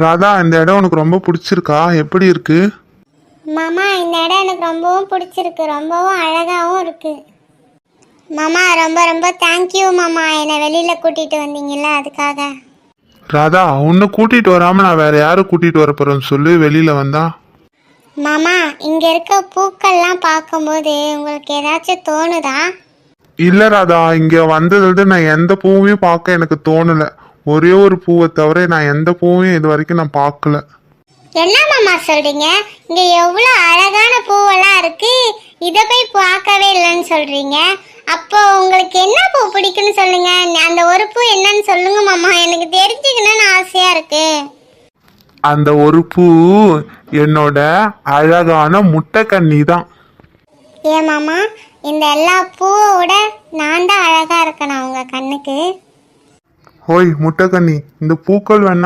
ராதா, இந்த இடம் உனக்கு ரொம்ப பிடிச்சிருக்கா? எப்படி இருக்கு? மாமா இந்த இடம் எனக்கு ரொம்பவும் பிடிச்சிருக்கு, ரொம்பவும் அழகாகவும் இருக்கு. மாமா ரொம்ப ரொம்ப தேங்க்யூ மாமா, என்னை வெளியில் கூட்டிகிட்டு வந்தீங்கல்ல அதுக்காக. ராதா, உன்னை கூட்டிட்டு வராம நான் வேற யாரை கூட்டிட்டு வர போறேன்னு சொல்லு வெளியில வந்தா. மாமா இங்கே இருக்க பூக்கள்லாம் பார்க்கும்போது உங்களுக்கு ஏதாச்சும் தோணுதா? இல்ல ராதா, இங்க வந்ததுல நான் எந்த பூவையும் பார்க்க எனக்கு தோணல. ஒரே ஒரு பூவை தவிர நான் எந்த பூவையும் இது வரைக்கும் நான் பார்க்கல. என்ன மாமா சொல்றீங்க? இங்க எவ்வளோ அழகான பூவெல்லாம் இருக்கு, இதை போய் பார்க்கவே இல்லைன்னு சொல்றீங்க. அப்போ உங்களுக்கு என்ன பூ பிடிக்குன்னு சொல்லுங்க, அந்த ஒரு பூ என்னன்னு சொல்லுங்க மாமா, எனக்கு தெரிஞ்சுக்கணும்னு ஆசையா இருக்கு. அந்த ஒரு பூ என்னோட அழகான முட்டைக்கண்ணி தான். ஏன் மாமா, இந்த எல்லா பூவை விட நான் தான் அழகா இருக்கேனா உங்க கண்ணுக்கு? ஓய் முட்டைக்கண்ணி, இந்த பூக்கள் வேணா